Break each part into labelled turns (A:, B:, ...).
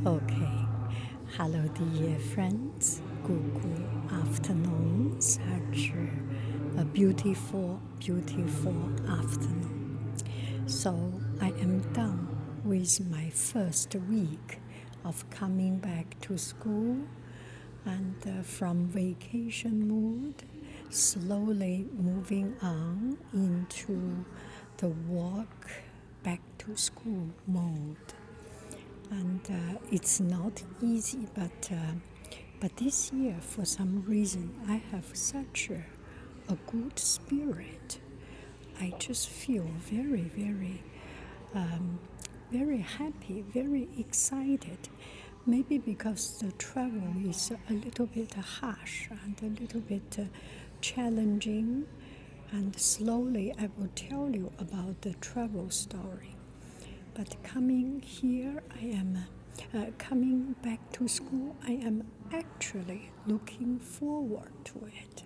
A: Okay. Hello, dear friends. Good afternoon. Such a beautiful, beautiful afternoon. So I am done with my first week of coming back to school and from vacation mood, slowly moving on into the walk back to school mode. And it's not easy, but this year, for some reason, I have such a good spirit. I just feel very, very happy, very excited. Maybe because the travel is a little bit harsh and a little bit challenging. And slowly I will tell you about the travel story. But coming here, I am coming back to school, I am actually looking forward to it.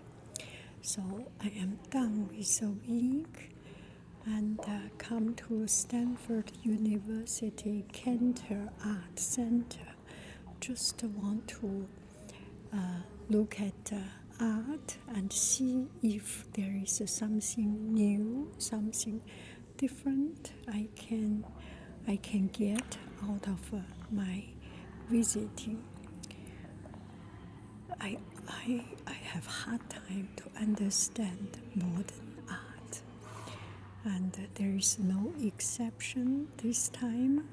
A: So I am done with the week and come to Stanford University Cantor Art Center. Just want to look at art and see if there is something new, something different I can get out of my visiting. I have hard time to understand modern art, and there is no exception this time.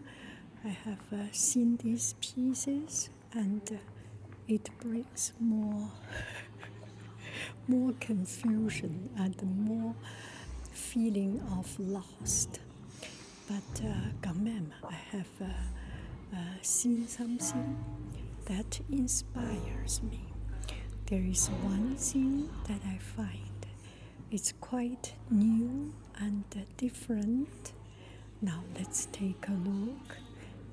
A: I have seen these pieces, and it brings more confusion and more feeling of lost. But quand même, I have seen something that inspires me. There is one thing that I find it's quite new and different. Now let's take a look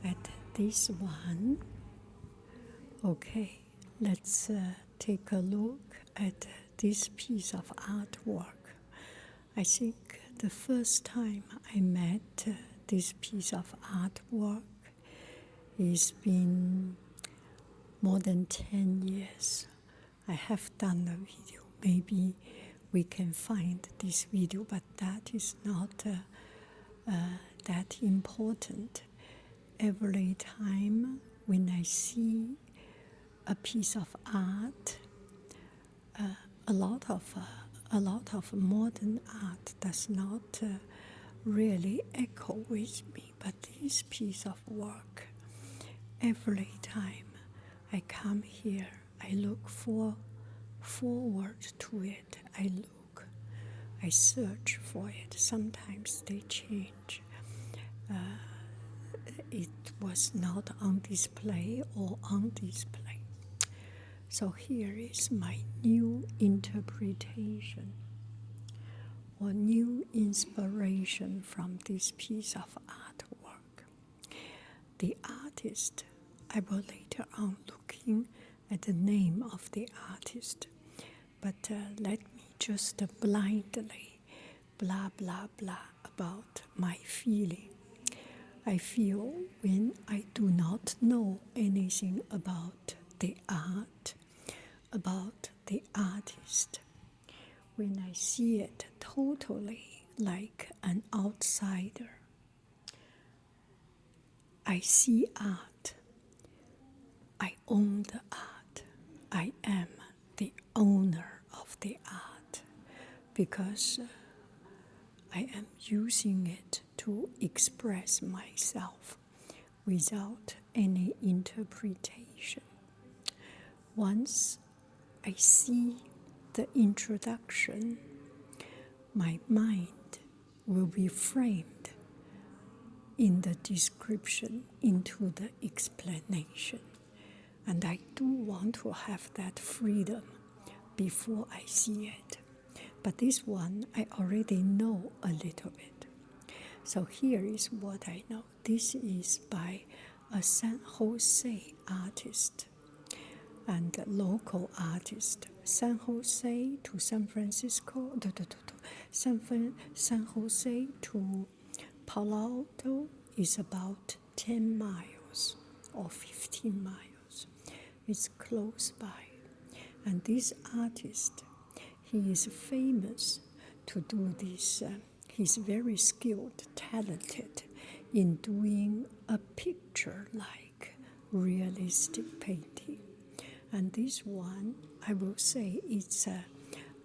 A: at this one. Okay, let's take a look at this piece of artwork. I think the first time I met this piece of artwork is been more than 10 years. I have done a video. Maybe we can find this video, but that is not that important. Every time when I see a piece of art, a lot of modern art does not really echo with me, but this piece of work, every time I come here, I look forward to it. I search for it. Sometimes they change. It was not on display or on display. So here is my new interpretation or new inspiration from this piece of artwork. The artist, I will later on looking at the name of the artist, but let me just blindly blah blah blah about my feeling. I feel when I do not know anything about the art, about the artist, when I see it totally like an outsider. I see art. I own the art. I am the owner of the art because I am using it to express myself without any interpretation. Once I see the introduction, my mind will be framed in the description into the explanation. And I do want to have that freedom before I see it. But this one, I already know a little bit. So here is what I know. This is by a San Jose artist and a local artist. San Jose to San Francisco, San Jose to Palo Alto is about 10 miles. or 15 miles. It's close by. And this artist, he is famous to do this. He's very skilled, talented in doing a picture-like realistic painting. And this one, I will say, it's a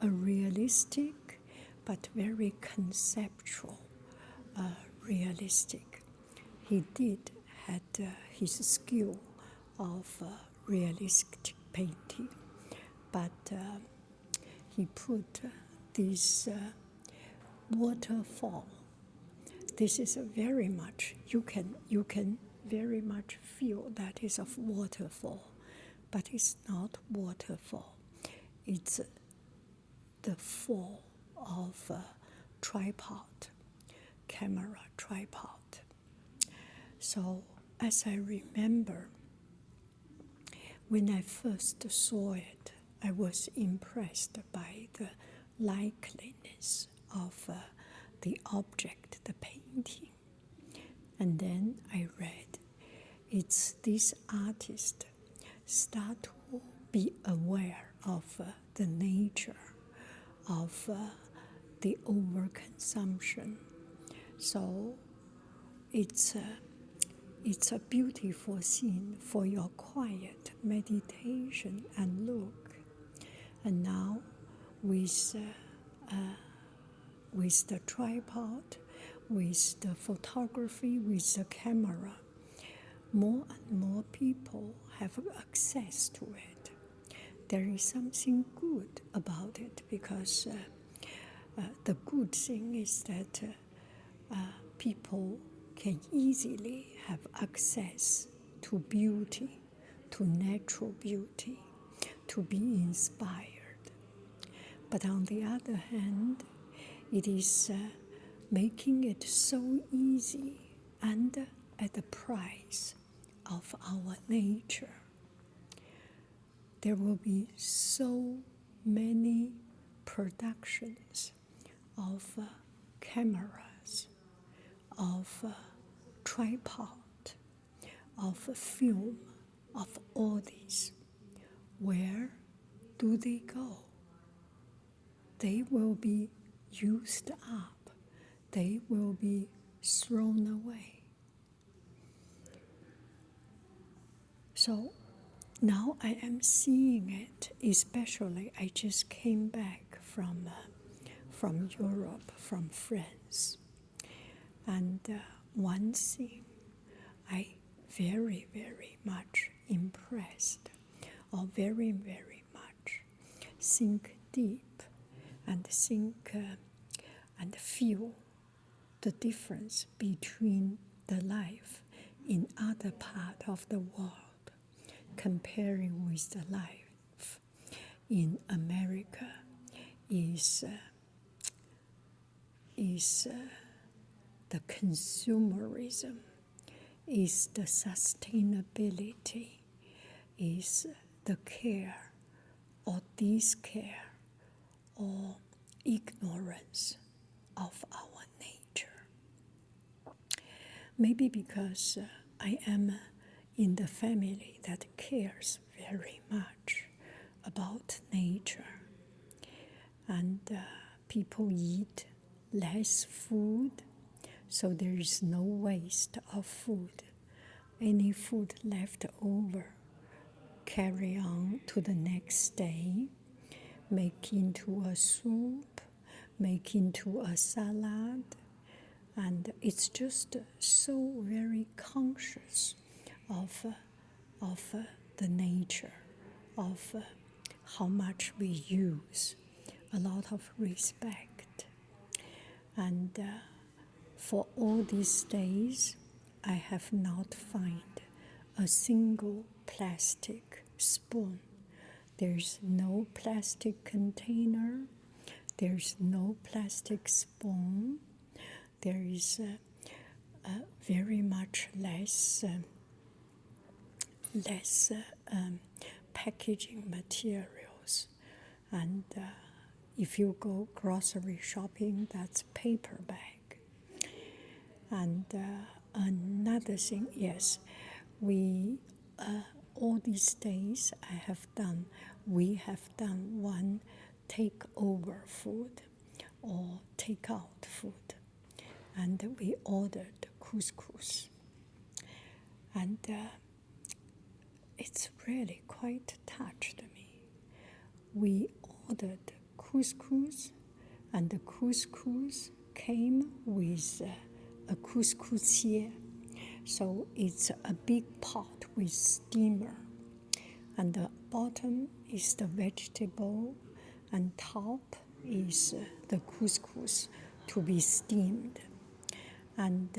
A: realistic but very conceptual realistic. He did had his skill of realistic painting, but he put this waterfall. This is very much you can very much feel that is of waterfall, but it's not waterfall. It's the fall of a tripod, camera tripod. So as I remember, when I first saw it, I was impressed by the likeliness of the object, the painting. And then I read, it's this artist start to be aware of the nature of the overconsumption. So it's a beautiful scene for your quiet meditation and look. And now with the tripod, with the photography, with the camera, more and more people have access to it. There is something good about it because the good thing is that people can easily have access to beauty, to natural beauty, to be inspired. But on the other hand, it is making it so easy and at the price of our nature. There will be so many productions of cameras, of tripod, of film, of all these. Where do they go? They will be used up. They will be thrown away. So now I am seeing it, especially I just came back from Europe, from France. And one thing I very, very much impressed, or very, very much think deep and think and feel the difference between the life in other part of the world comparing with the life in America is the consumerism, is the sustainability, is the care or discare or ignorance of our nature. Maybe because I am in the family that cares very much about nature, and people eat less food, so there is no waste of food. Any food left over, carry on to the next day, make into a soup, make into a salad, and it's just so very conscious of the nature, of how much we use, a lot of respect. And for all these days, I have not found a single plastic spoon. There's no plastic container. There's no plastic spoon. There is very much less packaging materials. And if you go grocery shopping, that's paper bag. And another thing, yes, we all these days we have done one takeover food or takeout food, and we ordered couscous, and it's really quite touched me. We ordered couscous, and the couscous came with a couscousier. So it's a big pot with steamer, and the bottom is the vegetable, and top is the couscous to be steamed. And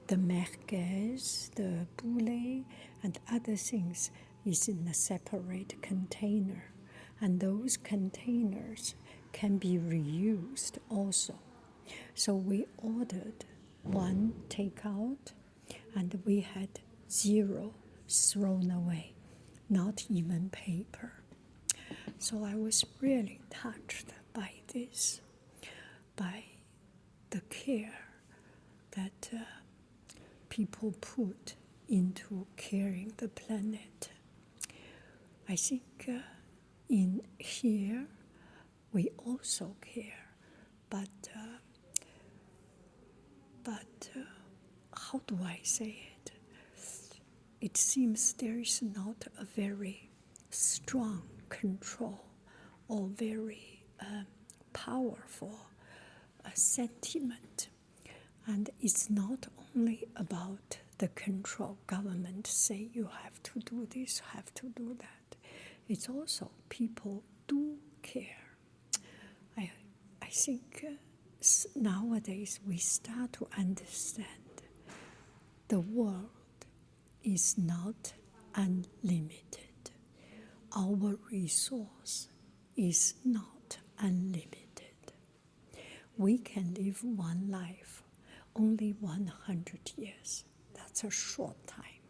A: the merguez, the poulet, and other things is in a separate container. And those containers can be reused also. So we ordered one takeout, and we had 0 thrown away, not even paper. So I was really touched by this, by the care that people put into caring the planet. I think in here we also care, but how do I say it? It seems there is not a very strong control or very powerful sentiment. And it's not only about the control. Government say you have to do this, have to do that. It's also people do care. I think nowadays we start to understand the world is not unlimited. Our resource is not unlimited. We can live one life, only 100 years. That's a short time.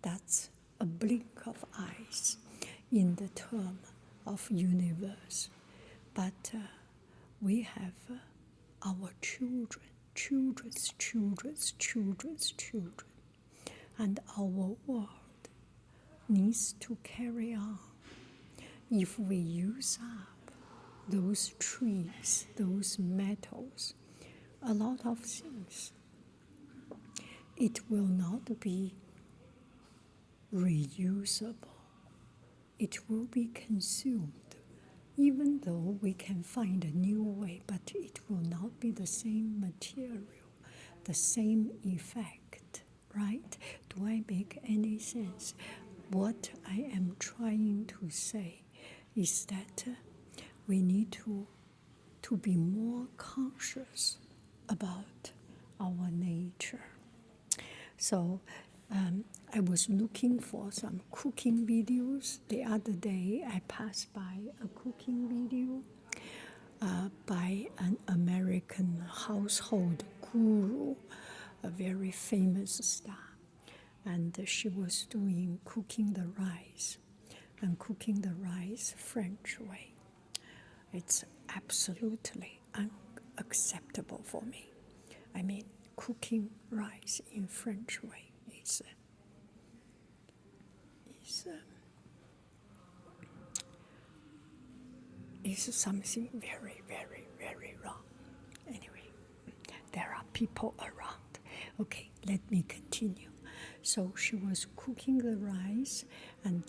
A: That's a blink of eyes in the term of universe. But we have our children, children's children's children's children. And our world needs to carry on. If we use up those trees, those metals, a lot of things, it will not be reusable. It will be consumed, even though we can find a new way, but it will not be the same material, the same effect. Right? Do I make any sense? What I am trying to say is that we need to be more conscious about our nature. So I was looking for some cooking videos. The other day I passed by a cooking video by an American household guru, a very famous star, and she was cooking the rice, and cooking the rice French way. It's absolutely unacceptable for me. I mean, cooking rice in French way is something very, very, very wrong. Anyway, there are people around. Okay, let me continue. So she was cooking the rice, and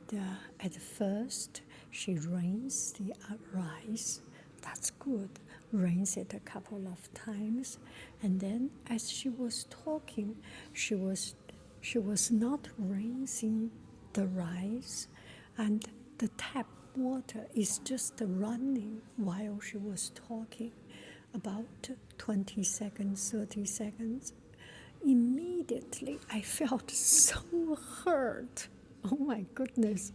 A: at first she rinsed the rice. That's good. Rinse it a couple of times, and then as she was talking, she was not rinsing the rice, and the tap water is just running while she was talking, about 20 seconds, 30 seconds. Immediately I felt so hurt. Oh my goodness,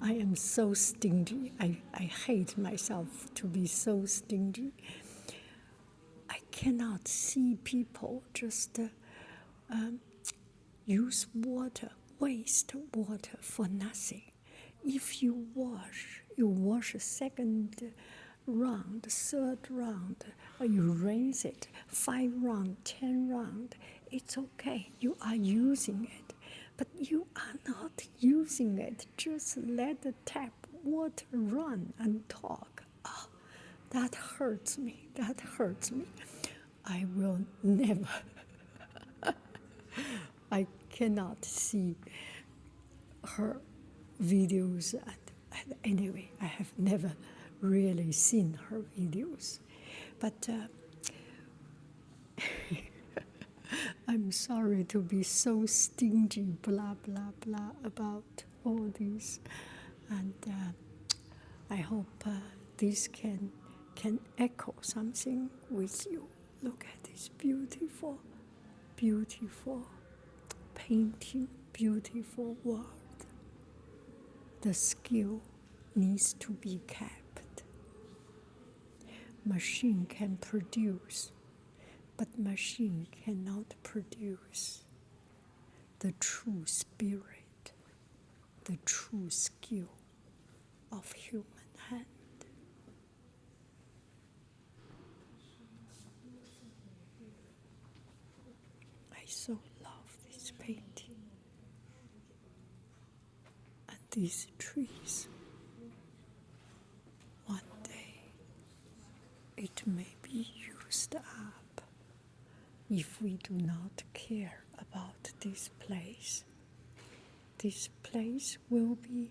A: I am so stingy. I hate myself to be so stingy. I cannot see people just use water, waste water for nothing. If you wash a second round, third round, or you rinse it, 5 round, 10 round, it's okay. You are using it. But you are not using it. Just let the tap water run and talk. Ah, that hurts me. That hurts me. I will never, I cannot see her videos. And anyway, I have never really seen her videos. But I'm sorry to be so stingy, blah, blah, blah, about all this. And I hope this can echo something with you. Look at this beautiful, beautiful painting, beautiful world. The skill needs to be kept. Machine can produce, but machine cannot produce the true spirit, the true skill of human hand. I so love this painting and these trees. One day it may be used up if we do not care about this place. This place will be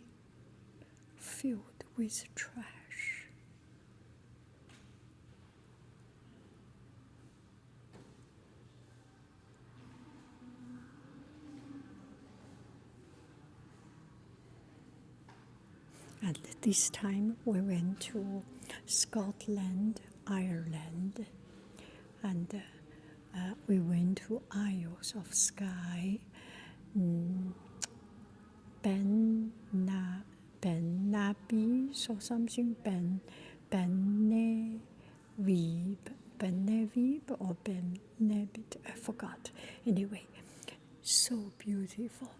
A: filled with trash. And this time we went to Scotland, Ireland, and we went to Isles of Skye, Bennaby or something, Bennevibe or Bennebit, I forgot. Anyway, so beautiful.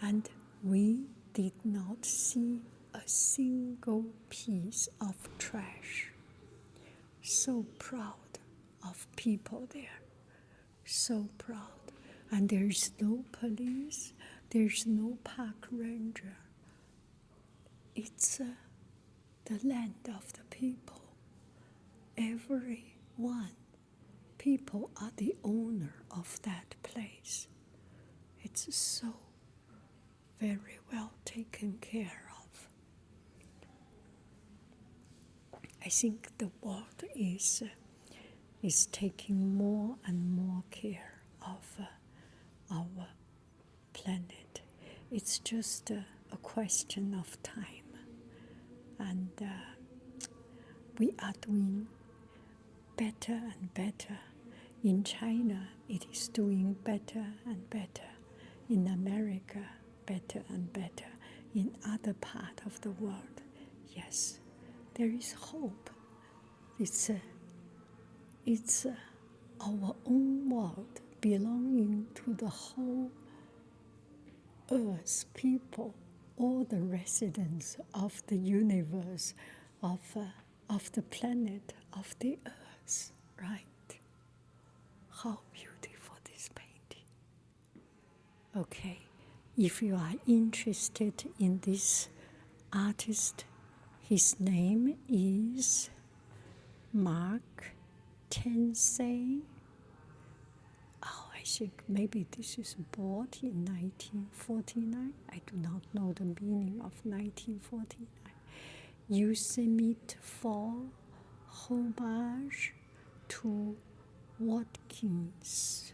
A: And we did not see a single piece of trash. So proud of people there. So proud. And there is no police, there's no park ranger. It's the land of the people. Everyone. People are the owner of that place. It's so very well taken care of. I think the world is taking more and more care of our planet. It's just a question of time. And we are doing better and better. In China, it is doing better and better. In America, better and better. In other parts of the world, yes, there is hope. It's our own world belonging to the whole earth, people, all the residents of the universe, of the planet, of the earth, right? How beautiful this painting. Okay, if you are interested in this artist, his name is Mark Tensei. Oh, I think maybe this is bought in 1949. I do not know the meaning of 1949. Yosemite Fall, homage to Watkins.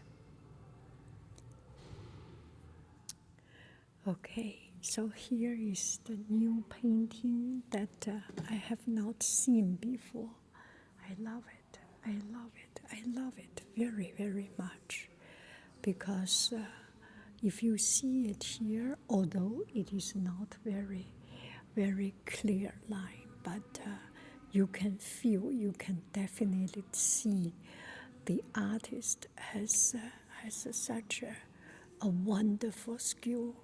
A: Okay, so here is the new painting that I have not seen before. I love it. I love it. I love it very, very much. Because if you see it here, although it is not very, very clear line, but you can feel, you can definitely see the artist has such a wonderful skill.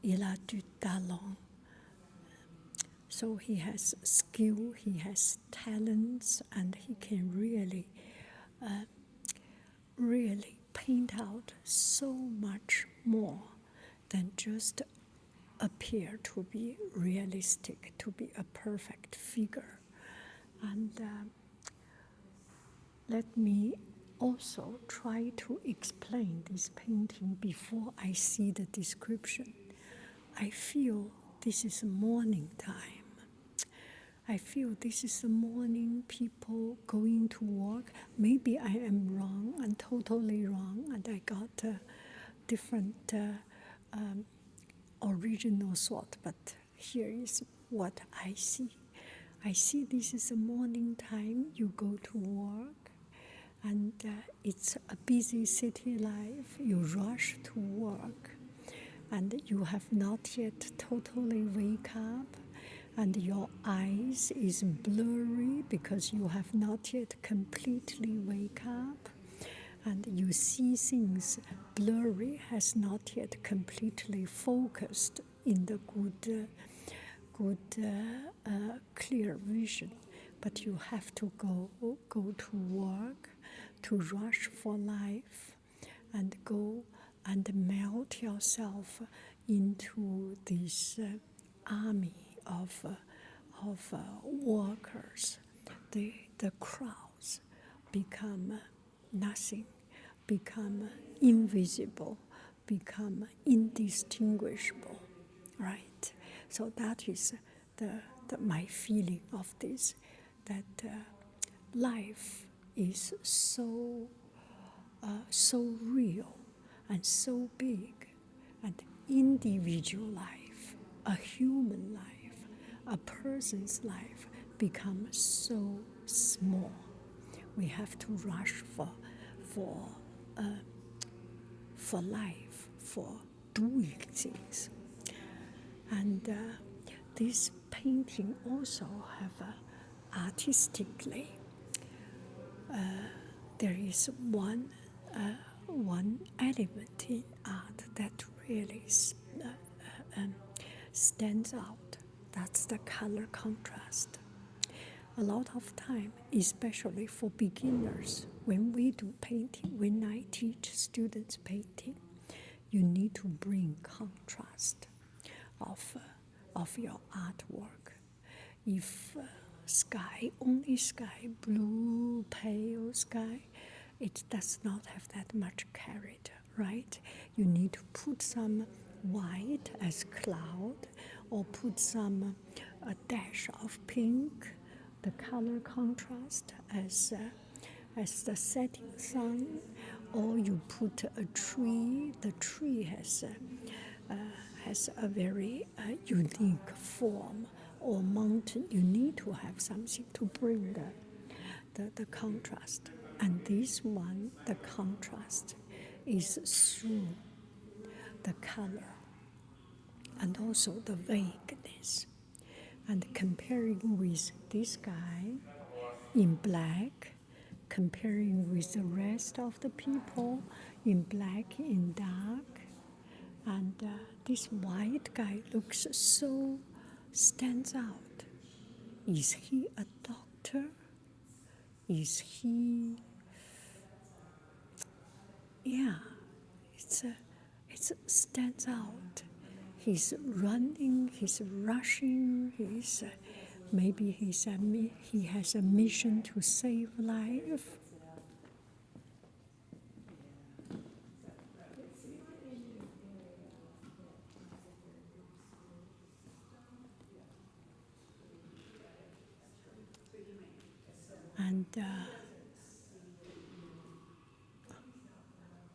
A: Il a du talent. So he has skill, he has talents, and he can really, really paint out so much more than just appear to be realistic, to be a perfect figure. And let me also try to explain this painting before I see the description. I feel this is morning time. I feel this is the morning people going to work. Maybe I am wrong and totally wrong, and I got a different original thought, but here is what I see. I see this is the morning time, you go to work, and it's a busy city life. You rush to work, and you have not yet totally wake up, and your eyes is blurry because you have not yet completely wake up, and you see things blurry, has not yet completely focused in the clear vision. But you have to go to work, to rush for life, and go and melt yourself into this army of workers. The crowds become nothing, become invisible, become indistinguishable, right? So that is my feeling of this, that life is so real and so big, and individual life, a human life, a person's life becomes so small. We have to rush for life, for doing things. And this painting also have artistically, there is one element in art that really stands out. That's the color contrast. A lot of time, especially for beginners, when we do painting, when I teach students painting, you need to bring contrast of your artwork. If sky, only sky, blue, pale sky, it does not have that much character, right? You need to put some white as cloud, or put some a dash of pink, the color contrast as the setting sun, or you put a tree. The tree has a very unique form, or mountain. You need to have something to bring the contrast. And this one, the contrast is through the color and also the vagueness. And comparing with this guy in black, comparing with the rest of the people in black, in dark, and this white guy looks so stands out. Is he a doctor? Is he? Yeah, it stands out. He's running, he's rushing, maybe he has a mission to save life. And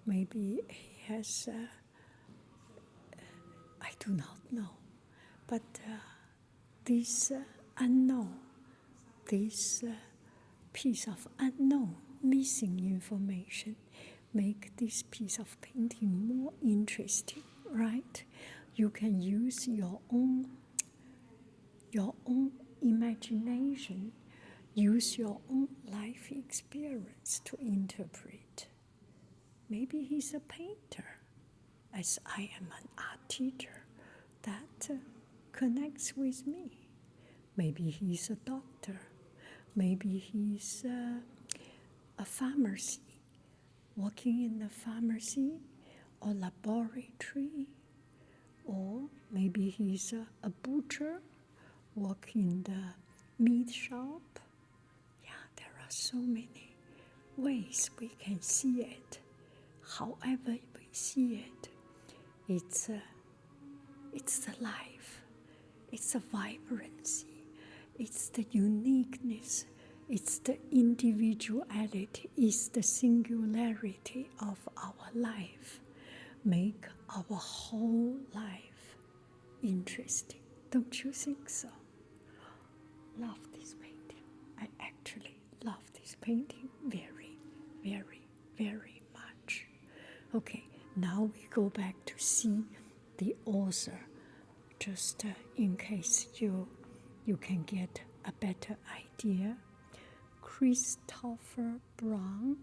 A: maybe he has, I do not know, but this unknown, this piece of unknown, missing information, make this piece of painting more interesting, right? You can use your own imagination, use your own life experience to interpret. Maybe he's a painter, as I am an art teacher. That connects with me. Maybe he's a doctor. Maybe he's a pharmacy, working in the pharmacy or laboratory, maybe he's a butcher, work in the meat shop. Yeah, there are so many ways we can see it. However we see it, it's the life, it's the vibrancy, it's the uniqueness, it's the individuality, it's the singularity of our life. Make our whole life interesting. Don't you think so? Love this painting. I actually love this painting very, very, very much. Okay, now we go back to see the author, just in case you can get a better idea. Christopher Brown.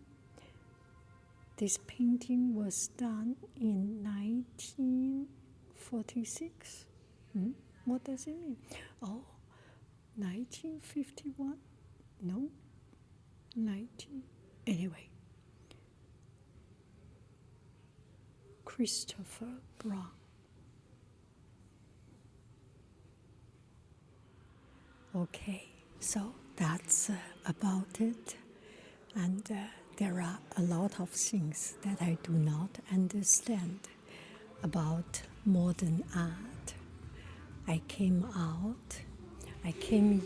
A: This painting was done in 1946. What does it mean? Oh, 1951? No, 19. Anyway, Christopher Brown. Okay, so that's about it. And there are a lot of things that I do not understand about modern art. I came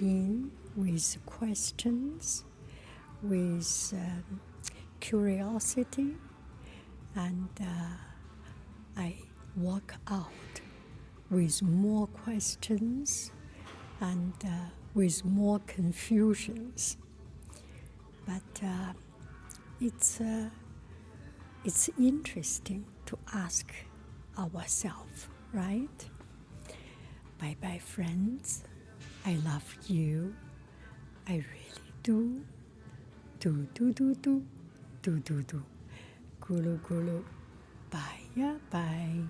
A: in with questions, with curiosity, and I walk out with more questions and with more confusions. But it's interesting to ask ourselves, right? Bye-bye, friends. I love you. I really do. Do, do, do, do. Do, do, do. Gulu, gulu. Bye, yeah, bye.